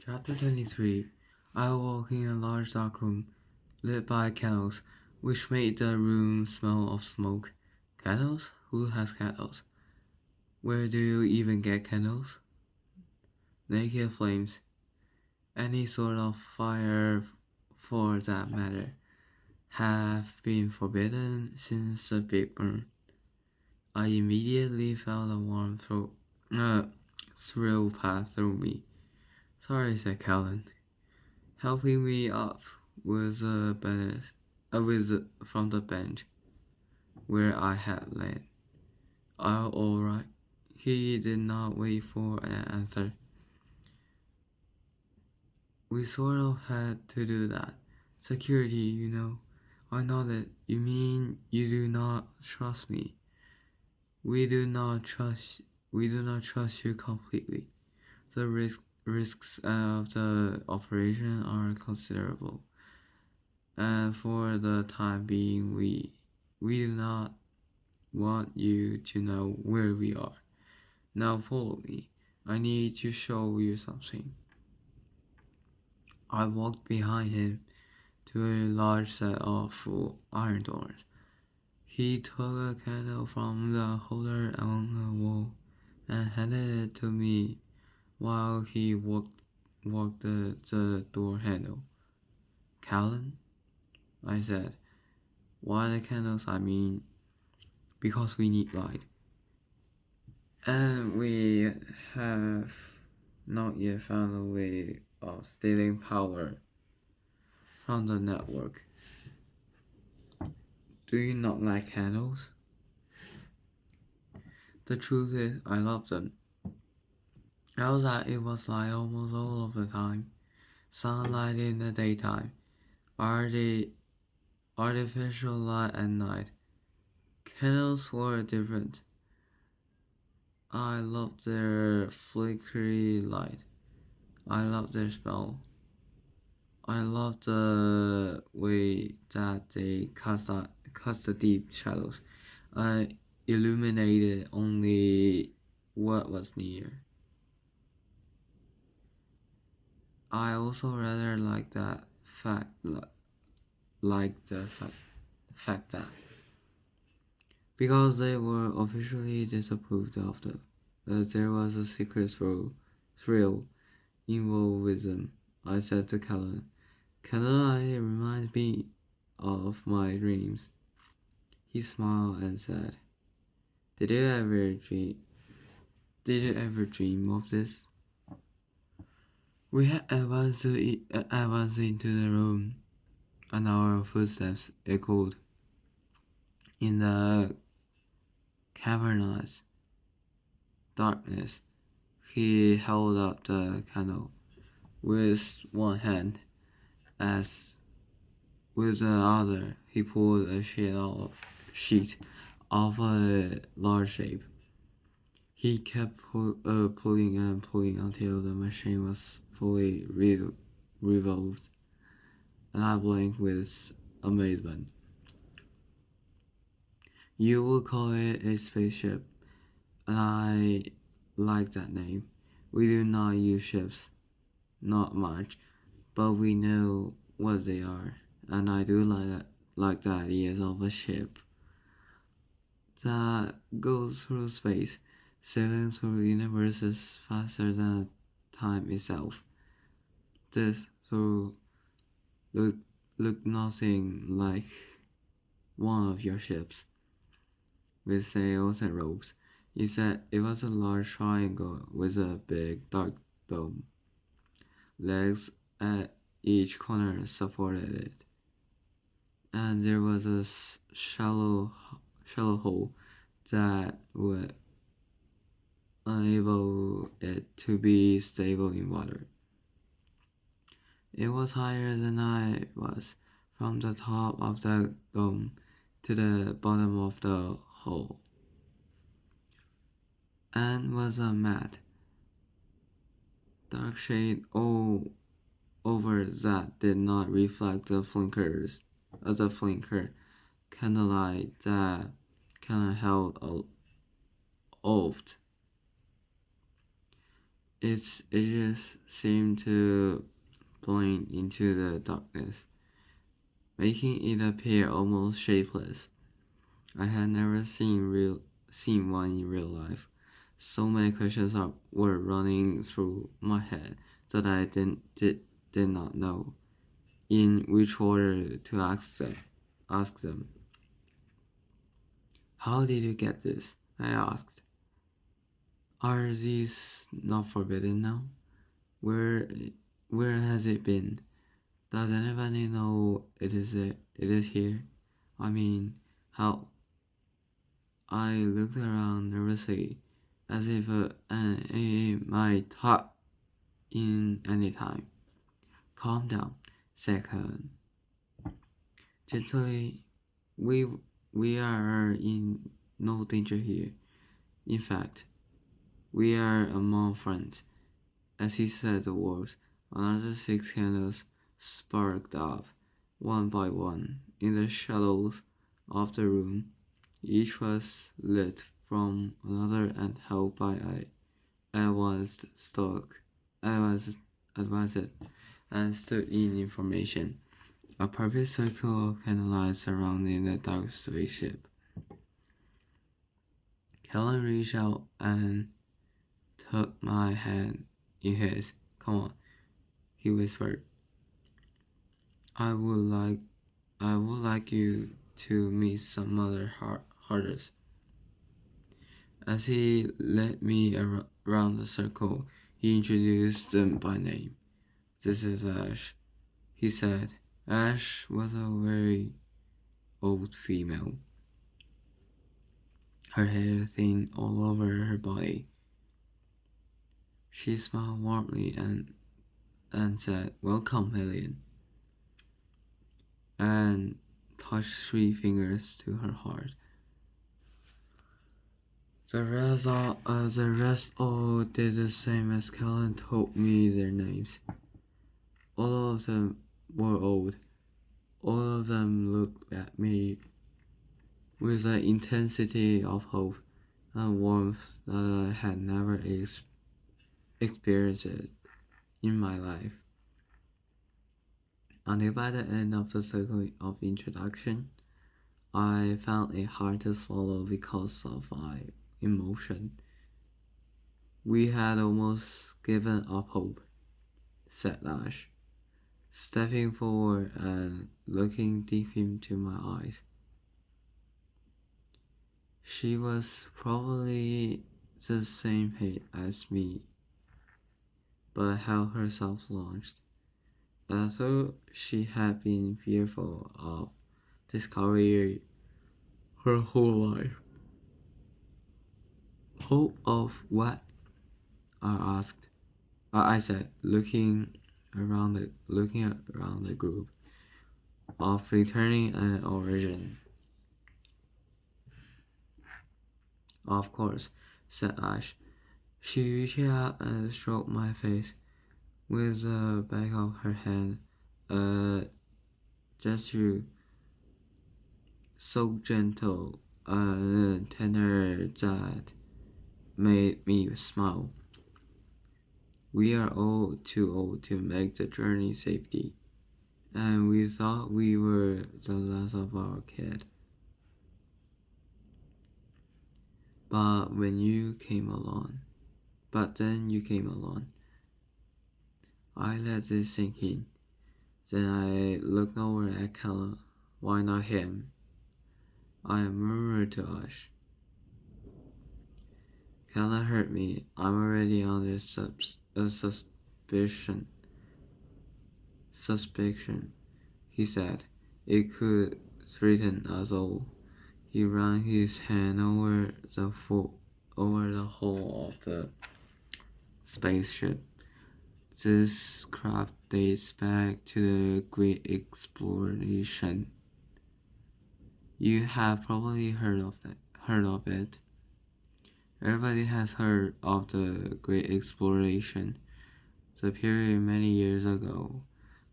Chapter 23. I awoke in a large dark room, lit by candles, which made the room smell of smoke. Candles? Who has candles? Where do you even get candles? Naked flames. Any sort of fire, for that matter, have been forbidden since the Big Burn. I immediately felt a warm thrill pass through me. Sorry, said Callan, helping me up with from the bench where I had lain. All right. He did not wait for an answer. We sort of had to do that. Security, you know. I nodded. You mean you do not trust me? We do not trust. We do not trust you completely. The risks of the operation are considerable, and for the time being, we do not want you to know where we are. Now follow me. I need to show you something. I walked behind him to a large set of iron doors. He took a candle from the holder on the wall and handed it to me while he worked the door handle. Callan, I said. Why the candles? I mean, because we need light. And we have not yet found a way of stealing power from the network. Do you not like candles? The truth is, I love them. Outside, it was light almost all of the time. Sunlight in the daytime, artificial light at night. Candles were different. I loved their flickery light. I loved their smell. I loved the way that they cast the deep shadows, illuminated only what was near. I also rather liked that fact that because they were officially disapproved of there was a secret thrill involved with them. I said to Callan, "Candlelight reminds me of my dreams." He smiled and said, Did you ever dream of this?" We had advanced into the room, and our footsteps echoed in the cavernous darkness. He held up the candle with one hand, as with the other he pulled a sheet of a large shape. He kept pulling and pulling until the machine was fully revolved, and I blinked with amazement. You would call it a spaceship, and I like that name. We do not use ships, not much, but we know what they are, and I do like the ideas of a ship that goes through space, sailing through universes faster than time itself. This through look nothing like one of your ships with sails and ropes. Instead, it was a large triangle with a big dark dome. Legs at each corner supported it, and there was a shallow hole that would enable it to be stable in water. It was higher than I was, from the top of the dome to the bottom of the hole, and was a matte, dark shade all over that did not reflect the flinker candlelight that held aloft. Its edges seemed to blend into the darkness, making it appear almost shapeless. I had never seen one in real life. So many questions were running through my head that I did not know in which order to Ask them. How did you get this? I asked. Are these not forbidden now? Where where has it been? Does anybody know it is here? I mean, how? I looked around nervously, as if an AA might hop in any time. Calm down, said Helen. Gently, we we are in no danger here. In fact, we are among friends. As he said the words, another 6 candles sparkled up, one by one, in the shadows of the room. Each was lit from another and held by a advanced stock, advanced, advanced and stood in information. A perfect circle of candlelight surrounding the dark spaceship. Helen reached out and took my hand in his. Come on, he whispered. I would like I would like you to meet some other hearters. As he led me around the circle, he introduced them by name. This is Ash, he said. Ash was a very old female, her hair thin all over her body. She smiled warmly and said, Welcome, Alien, and touched 3 fingers to her heart. The rest all did the same as Callan told me their names. All of them were old. All of them looked at me with an intensity of hope and warmth that I had never experienced in my life. Until by the end of the circle of introduction, I found it hard to swallow because of my emotion. We had almost given up hope, said Ash, stepping forward and looking deep into my eyes. She was probably the same height as me, but held herself launched, as though she had been fearful of discovery her whole life. Hope of what? I asked. I said, looking around the group of returning an origin. Of course, said Ash. She reached out and stroked my face with the back of her hand, a gesture so gentle and tender that made me smile. We are all too old to make the journey safely, and we thought we were the last of our kid. But then you came along. I let this sink in. Then I looked over at Kella. Why not him? I murmured to Ash. Kella hurt me. I'm already under suspicion, he said. It could threaten us all. He ran his hand over the hull of the spaceship. This craft dates back to the Great Exploration. You have probably heard of it. Everybody has heard of the Great Exploration, the period many years ago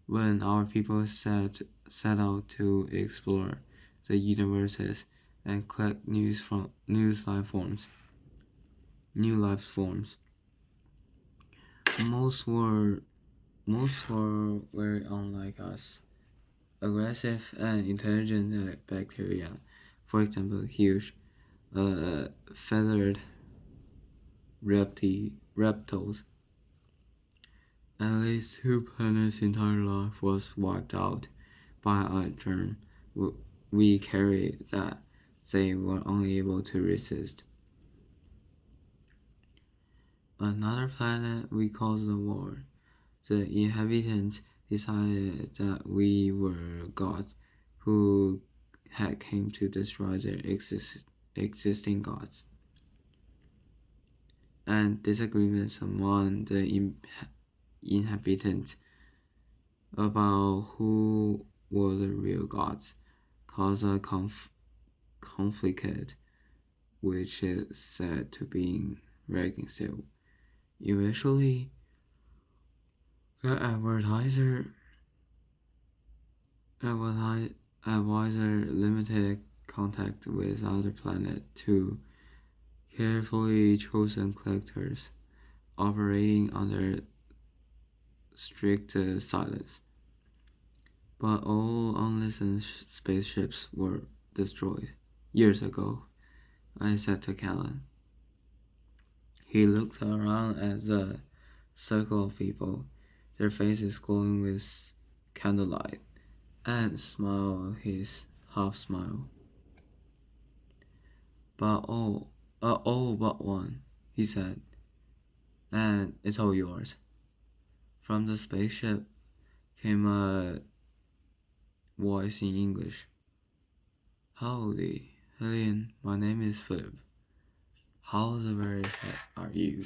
when our people set out to explore the universes and collect new life forms. Most were most were very unlike us, aggressive and intelligent bacteria. For example, huge, feathered reptiles. At least two planets' entire life was wiped out by a germ we carried that they were unable to resist. Another planet we caused the war. The inhabitants decided that we were gods who had came to destroy their existing gods, and disagreements among the inhabitants about who were the real gods caused a conflict which is said to be raging still. Eventually, the advisor limited contact with other planets to carefully chosen collectors operating under strict silence. But all unlicensed spaceships were destroyed years ago, I said to Callan. He looked around at the circle of people, their faces glowing with candlelight, and smiled his half smile. But all but one, he said, and it's all yours. From the spaceship came a voice in English. Howdy, Helene, my name is Philip. How the very heck are you?